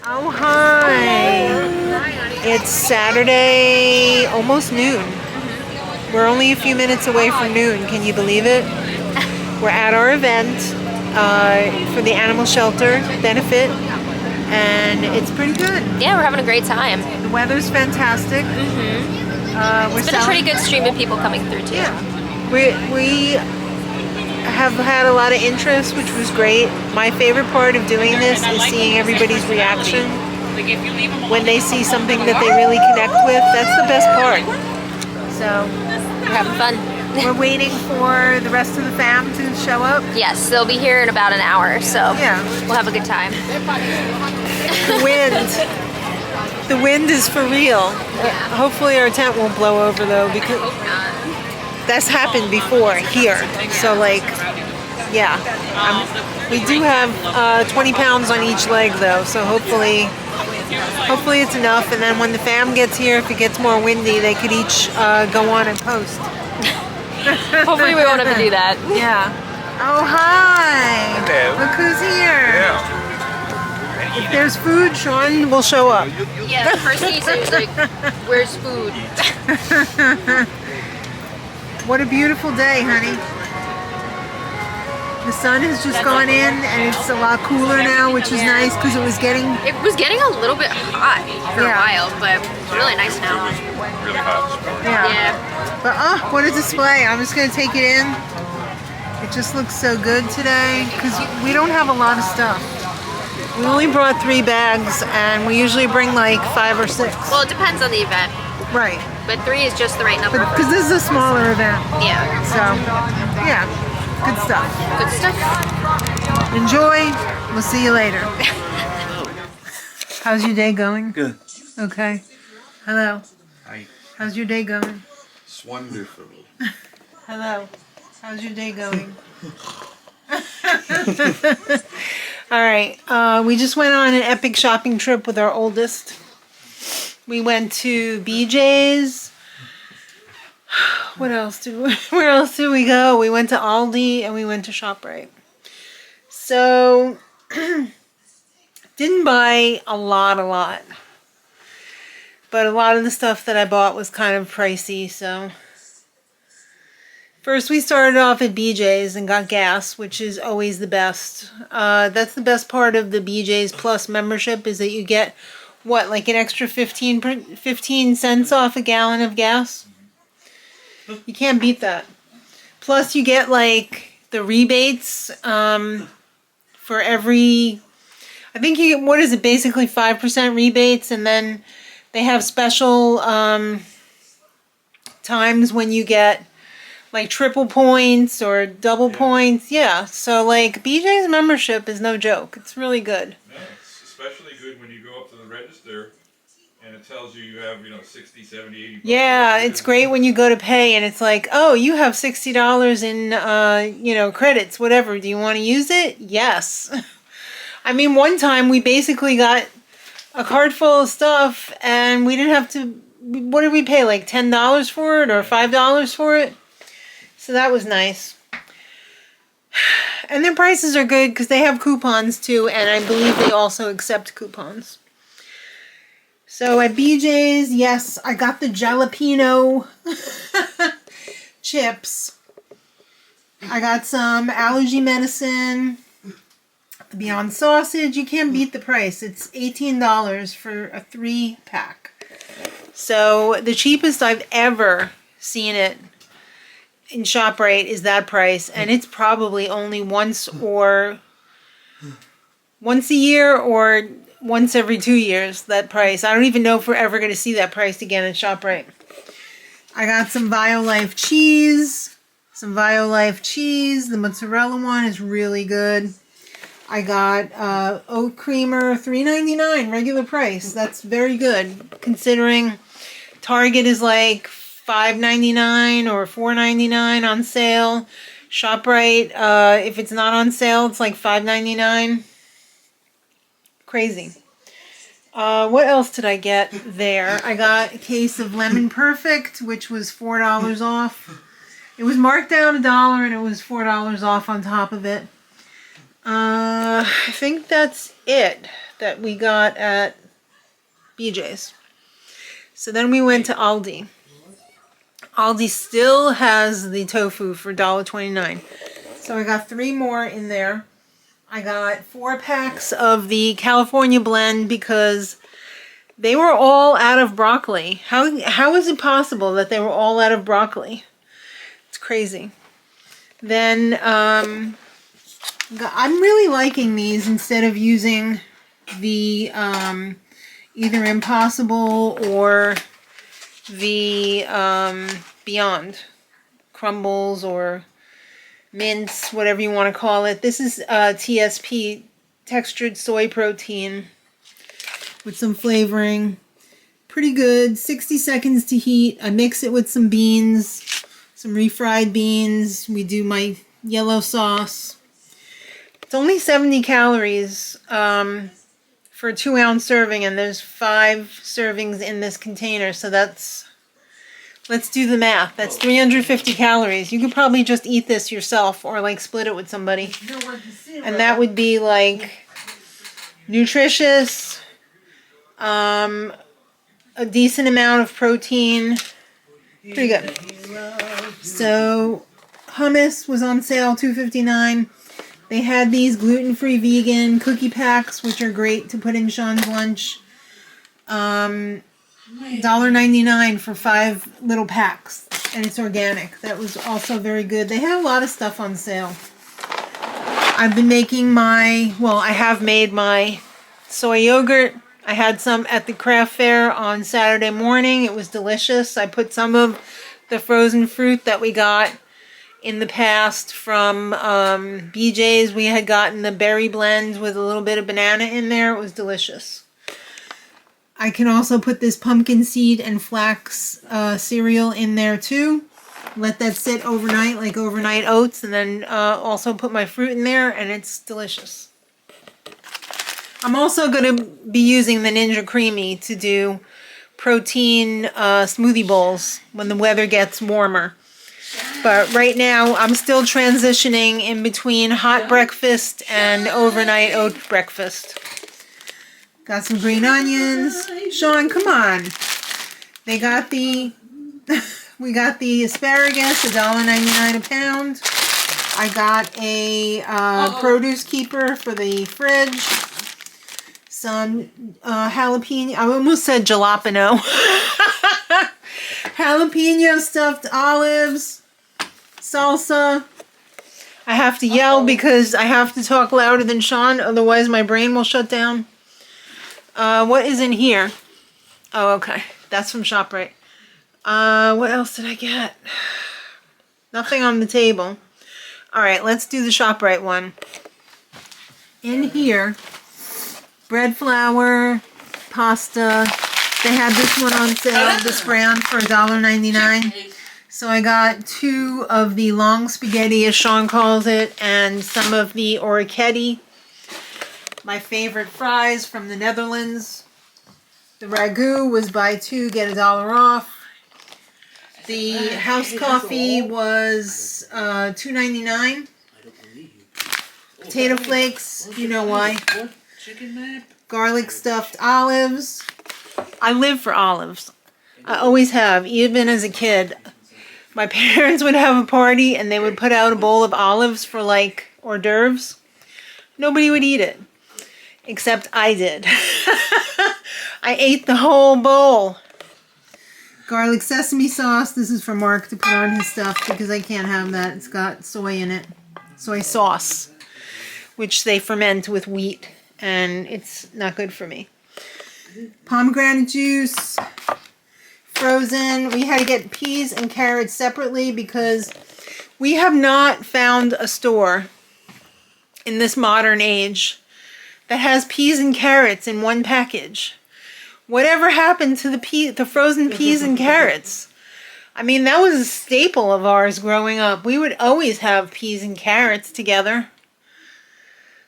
Oh, hi. It's Saturday, almost noon. We're only a few minutes away from noon. Can you believe it? We're at our event for the animal shelter benefit, and it's pretty good. Yeah, we're having a great time. The weather's fantastic. It's been a pretty good stream of people coming through too. Yeah. We have had a lot of interest, which was great. My favorite part of doing this is seeing everybody's reaction when they see something that they really connect with. That's the best part. So We're having fun. we're waiting for the rest of the fam to show up. Yes, they'll be here in about an hour, so Yeah. we'll have a good time. The wind is for real. Hopefully our tent won't blow over though, because that's happened before here. So like, yeah, we do have 20 pounds on each leg though, so hopefully it's enough. And then when the fam gets here, if it gets more windy, they could each go on and post. Hopefully we won't have to do that. Yeah. Oh, hi. Hello. Look who's here. Yeah. If there's food, Sean will show up. Yeah, the first thing he said was like, "Where's food?" What a beautiful day, honey. The sun has just gone in and it's a lot cooler now, which is nice because it was getting... It was getting a little bit hot for Yeah. a while, but it's really nice now. Really hot this morning. Yeah. But oh, what a display. I'm just going to take it in. It just looks so good today because we don't have a lot of stuff. We only brought 3 bags and we usually bring like 5 or 6. Well, it depends on the event, Right. but 3 is just the right number. Because this is a smaller event. Yeah. So, yeah, good stuff. Good stuff. Enjoy. We'll see you later. How's your day going? Good. Okay. Hello. Hi. How's your day going? It's wonderful. Hello. How's your day going? All right. We just went on an epic shopping trip with our oldest. We went to BJ's. Where else did we go? We went to Aldi and we went to ShopRite. So, didn't buy a lot. But a lot of the stuff that I bought was kind of pricey, so. First, we started off at BJ's and got gas, which is always the best. That's the best part of the BJ's Plus membership is that you get, what, like an extra 15 cents off a gallon of gas? You can't beat that. Plus, you get, like, the rebates for every... I think you get, what is it, basically 5% rebates, and then they have special times when you get... like triple points or double points. Yeah, so like BJ's membership is no joke. It's really good. No, it's especially good when you go up to the register and it tells you have, 60, 70, 80 bucks. Yeah, it's great when you go to pay and it's like, oh, you have $60 in, credits, whatever. Do you want to use it? Yes. I mean, one time we basically got a cart full of stuff and we didn't have to, what did we pay, like $10 for it or $5 for it? So that was nice. And their prices are good because they have coupons too, and I believe they also accept coupons. So at BJ's, yes, I got the jalapeno chips. I got some allergy medicine. The Beyond Sausage, you can't beat the price. It's $18 for a 3-pack. So the cheapest I've ever seen it in ShopRite is that price, and it's probably only once a year or once every 2 years, that price. I don't even know if we're ever going to see that price again at ShopRite. I got some Violife cheese. The mozzarella one is really good. I got oat creamer, $3.99 regular price. That's very good considering Target is like $5.99 or $4.99 on sale. ShopRite, if it's not on sale, it's like $5.99. Crazy. What else did I get there? I got a case of Lemon Perfect, which was $4 off. It was marked down $1 and it was $4 off on top of it. I think that's it that we got at BJ's. So then we went to Aldi. Aldi still has the tofu for $1.29. So I got 3 more in there. I got 4 packs of the California blend because they were all out of broccoli. How is it possible that they were all out of broccoli? It's crazy. Then I'm really liking these instead of using the either Impossible or the Beyond crumbles or mince, whatever you want to call it. This is TSP, textured soy protein with some flavoring. Pretty good. 60 seconds to heat. I mix it with some beans, some refried beans. We do my yellow sauce. It's only 70 calories for a 2-ounce serving, and there's 5 servings in this container, so that's, let's do the math. That's 350 calories. You could probably just eat this yourself or like split it with somebody. And that would be like nutritious, a decent amount of protein. Pretty good. So hummus was on sale, $2.59. They had these gluten-free vegan cookie packs, which are great to put in Sean's lunch. $1.99 for 5 little packs, and it's organic. That was also very good. They had a lot of stuff on sale. I've been making I have made my soy yogurt. I had some at the craft fair on Saturday morning. It was delicious. I put some of the frozen fruit that we got in the past from BJ's. We had gotten the berry blend with a little bit of banana in there. It was delicious. I can also put this pumpkin seed and flax cereal in there too. Let that sit overnight, like overnight oats, and then also put my fruit in there, and it's delicious. I'm also going to be using the Ninja Creamy to do protein smoothie bowls when the weather gets warmer. But right now, I'm still transitioning in between hot breakfast and overnight oat breakfast. Got some green onions. Sean, come on. They got the, we got the asparagus, $1.99 a pound. I got a produce keeper for the fridge. Some jalapeno, I almost said jalapeno. Jalapeno stuffed olives, salsa. I have to yell because I have to talk louder than Sean, otherwise my brain will shut down. What is in here? Oh, okay. That's from ShopRite. What else did I get? Nothing on the table. Alright, let's do the ShopRite one. In here, bread flour, pasta. They had this one on sale, this brand, for $1.99. So I got 2 of the long spaghetti, as Sean calls it, and some of the orecchiette. My favorite fries from the Netherlands. The ragu was buy 2, get $1 off. The house coffee was $2.99. Potato flakes, you know why. Garlic stuffed olives. I live for olives. I always have, even as a kid. My parents would have a party and they would put out a bowl of olives for like hors d'oeuvres. Nobody would eat it. Except I did. I ate the whole bowl. Garlic sesame sauce. This is for Mark to put on his stuff because I can't have that. It's got soy in it. Soy sauce. Which they ferment with wheat. And it's not good for me. Pomegranate juice. Frozen. We had to get peas and carrots separately because we have not found a store in this modern age that has peas and carrots in one package. Whatever happened to the frozen peas and carrots? I mean, that was a staple of ours growing up. We would always have peas and carrots together.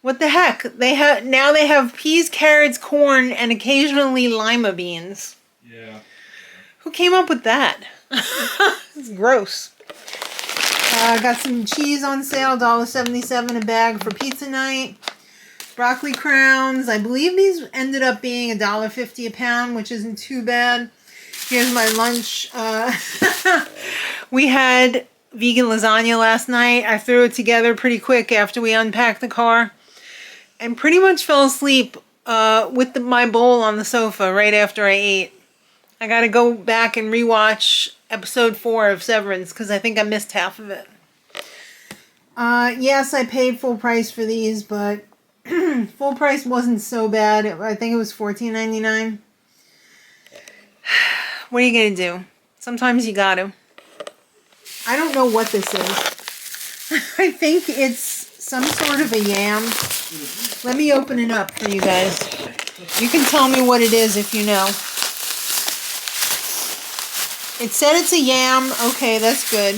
What the heck? Now they have peas, carrots, corn, and occasionally lima beans. Yeah. Who came up with that? It's gross. Got some cheese on sale, $1.77 a bag for pizza night. Broccoli crowns. I believe these ended up being $1.50 a pound, which isn't too bad. Here's my lunch. We had vegan lasagna last night. I threw it together pretty quick after we unpacked the car. And pretty much fell asleep with my bowl on the sofa right after I ate. I gotta go back and rewatch episode 4 of Severance because I think I missed half of it. Yes, I paid full price for these, but full price wasn't so bad. I think it was $14.99. What are you gonna do? Sometimes you gotta. I don't know what this is. I think it's some sort of a yam. Let me open it up for you guys. You can tell me what it is if you know. It said it's a yam. Okay, that's good.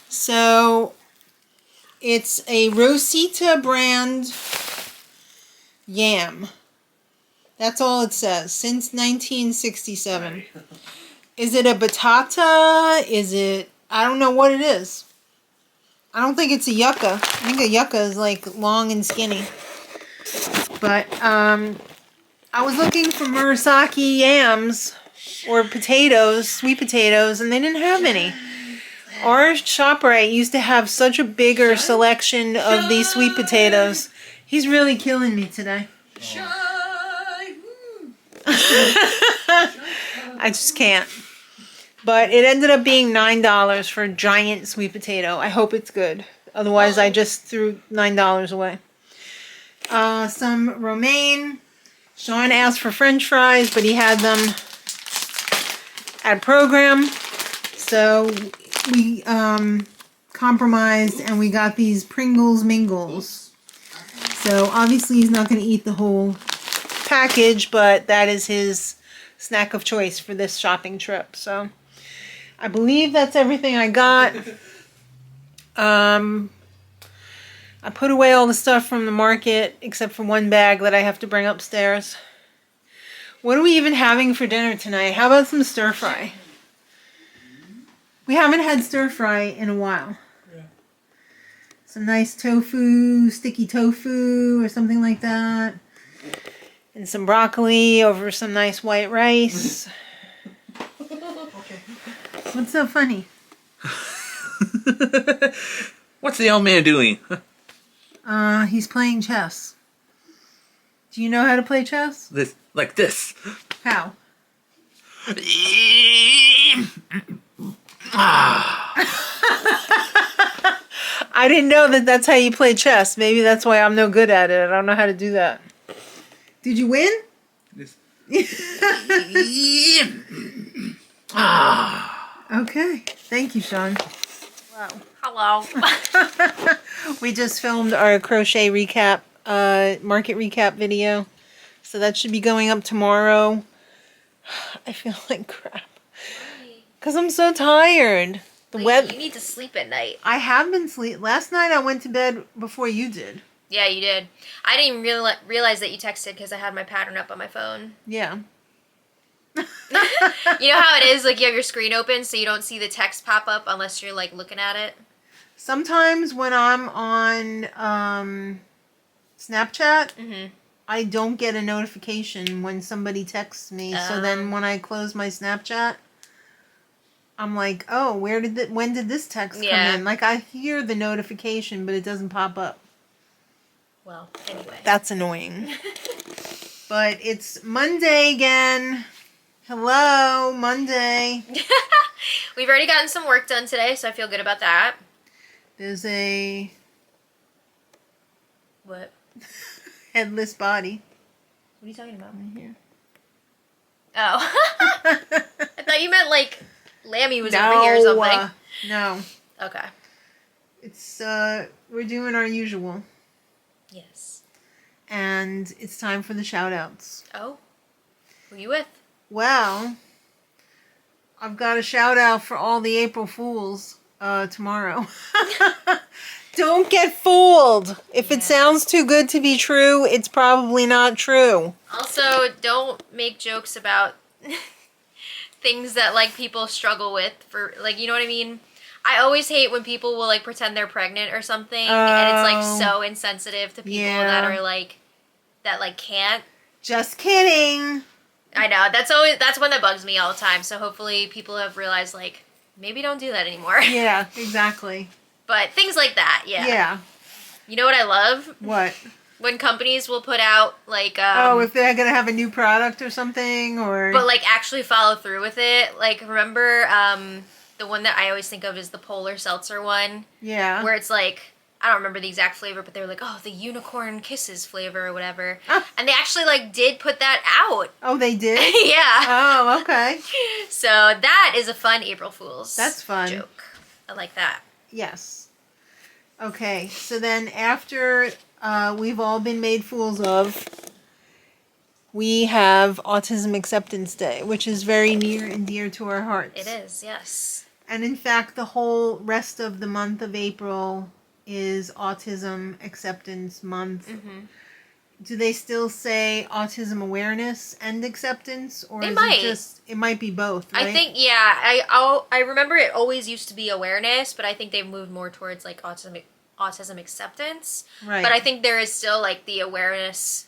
So, it's a Rosita brand yam. That's all it says. Since 1967. Is it a batata? Is it... I don't know what it is. I don't think it's a yucca. I think a yucca is like long and skinny. But I was looking for Murasaki yams or potatoes, sweet potatoes, and they didn't have any. Our ShopRite used to have such a bigger selection of these sweet potatoes. He's really killing me today. I just can't. But it ended up being $9 for a giant sweet potato. I hope it's good. Otherwise, I just threw $9 away. Some romaine. Sean asked for French fries, but he had them at a program. So we compromised and we got these Pringles Mingles. So obviously he's not going to eat the whole package, but that is his snack of choice for this shopping trip. So I believe that's everything I got. I put away all the stuff from the market except for one bag that I have to bring upstairs. What are we even having for dinner tonight? How about some stir fry? We haven't had stir fry in a while. Yeah. Some nice tofu, sticky tofu or something like that. And some broccoli over some nice white rice. What's so funny? What's the old man doing? He's playing chess. Do you know how to play chess? This, like this. How? I didn't know that that's how you play chess. Maybe that's why I'm no good at it. I don't know how to do that. Did you win? This. Okay. Thank you, Sean. Wow. Hello. We just filmed our crochet recap, market recap video. So that should be going up tomorrow. I feel like crap. Because I'm so tired. You need to sleep at night. I have been sleep. Last night I went to bed before you did. Yeah, you did. I didn't even realize that you texted because I had my pattern up on my phone. Yeah. You know how it is? Like, you have your screen open so you don't see the text pop up unless you're, like, looking at it? Sometimes when I'm on Snapchat, I don't get a notification when somebody texts me. So then when I close my Snapchat, I'm like, oh, when did this text come in? Like, I hear the notification, but it doesn't pop up. Well, anyway. That's annoying. But it's Monday again. Hello, Monday. We've already gotten some work done today, so I feel good about that. There's a... What? Headless body. What are you talking about? Right here. Oh. I thought you meant, like, Lammy was over here or something. No. Okay. It's, we're doing our usual. Yes. And it's time for the shout-outs. Oh? Who are you with? Well, I've got a shout-out for all the April Fools tomorrow. Don't get fooled. If it sounds too good to be true, it's probably not true. Also, don't make jokes about things that, like, people struggle with for, like, you know what I mean? I always hate when people will like pretend they're pregnant or something, and it's like so insensitive to people that are like can't. Just kidding. I know that's one that bugs me all the time. So hopefully people have realized like maybe don't do that anymore. Yeah, exactly. But things like that, yeah. Yeah. You know what I love? What? When companies will put out like if they're gonna have a new product or something, or but like actually follow through with it. Like remember the one that I always think of is the Polar Seltzer one. Yeah. Where it's like I don't remember the exact flavor, but they were like, oh, the unicorn kisses flavor or whatever. And they actually like did put that out. Oh, they did? Yeah. Oh, okay. So that is a fun April Fool's That's fun. joke. I like that. Yes. Okay, so then after we've all been made fools of, we have Autism Acceptance Day, which is very near and dear to our hearts. It is, yes. And in fact, the whole rest of the month of April is Autism Acceptance Month. Mm-hmm. Do they still say autism awareness and acceptance, or is might. it just? It might be both. Right? I think I remember it always used to be awareness, but I think they've moved more towards like autism acceptance. Right. But I think there is still like the awareness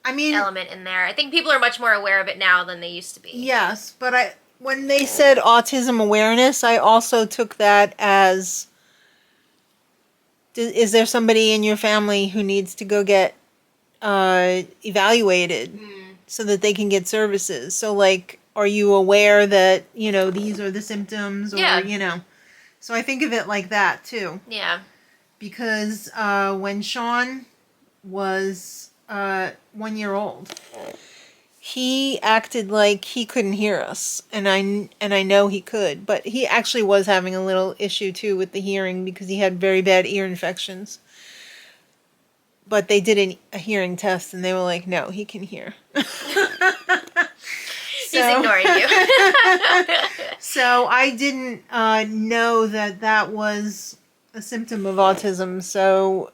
element in there. I think people are much more aware of it now than they used to be. Yes, but when they said autism awareness, I also took that as, is there somebody in your family who needs to go get evaluated so that they can get services? So like, are you aware that, these are the symptoms, or, so I think of it like that too. Yeah. Because when Sean was 1 year old, he acted like he couldn't hear us, and I know he could, but he actually was having a little issue too with the hearing because he had very bad ear infections. But they did a hearing test, and they were like, no, he can hear. He's ignoring you. So I didn't know that was a symptom of autism. So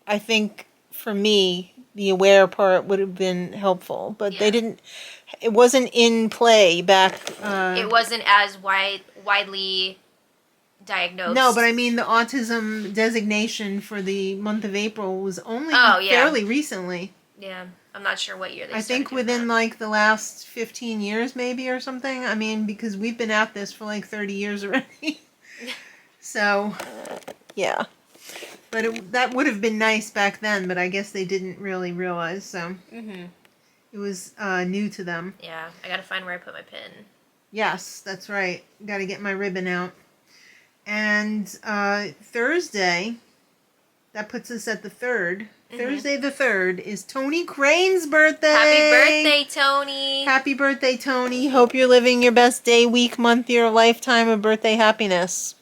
I think for me, the aware part would have been helpful. But it wasn't in play back. It wasn't as widely diagnosed. No, but I mean the autism designation for the month of April was only fairly recently. Yeah, I'm not sure what year they I think started within doing that. like the last 15 years maybe or something. I mean, because we've been at this for like 30 years already. So, yeah. But that would have been nice back then, but I guess they didn't really realize, so. It was new to them. Yeah, I gotta find where I put my pin. Yes, that's right. Got to get my ribbon out. And Thursday, that puts us at the 3rd. Thursday the 3rd is Tony Crane's birthday. Happy birthday, Tony. Happy birthday, Tony. Hope you're living your best day, week, month, year, lifetime of birthday happiness.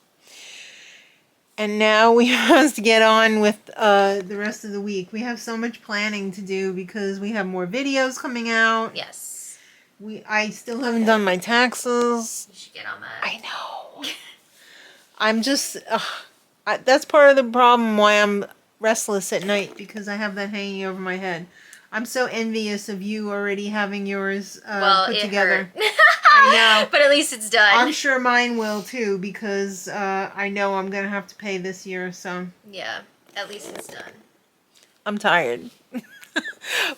And now we must get on with the rest of the week. We have so much planning to do because we have more videos coming out. Yes. I still haven't done my taxes. You should get on that. I know. I'm just, that's part of the problem why I'm restless at night, because I have that hanging over my head. I'm so envious of you already having yours put together. I know. But at least it's done. I'm sure mine will too, because I know I'm going to have to pay this year, so. Yeah, at least it's done. I'm tired.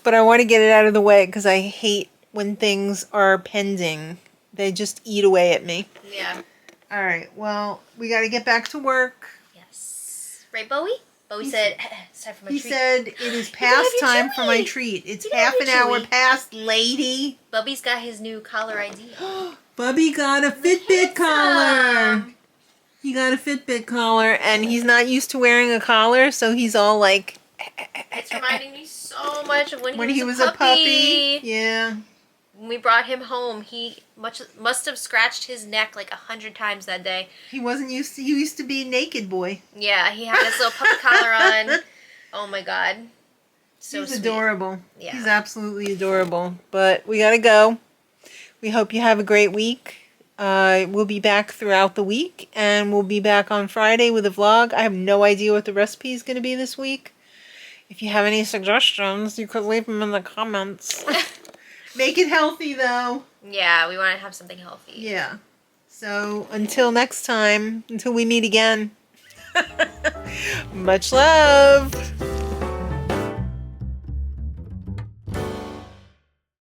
But I want to get it out of the way because I hate when things are pending. They just eat away at me. Yeah. All right, well, we got to get back to work. Yes. Right, Bowie? Bowie said, it's time for my treat. He said, it is past time for my treat. It's half an hour past, lady. Bubby's got his new collar ID. Bubby got a Fitbit collar. He got a Fitbit collar, and he's not used to wearing a collar, so he's all like... It's reminding me so much of when he was a puppy. Yeah. When we brought him home, he must have scratched his neck like 100 times that day. He wasn't used to... He used to be a naked boy. Yeah, he had his little puppy collar on. Oh my god. So He's sweet. adorable. Yeah. He's absolutely adorable. But we gotta go. We hope you have a great week. We'll be back throughout the week, and we'll be back on Friday with a vlog. I have no idea what the recipe is going to be this week. If you have any suggestions, you could leave them in the comments. Make it healthy, though. Yeah, we want to have something healthy. Yeah. So until next time, until we meet again, much love.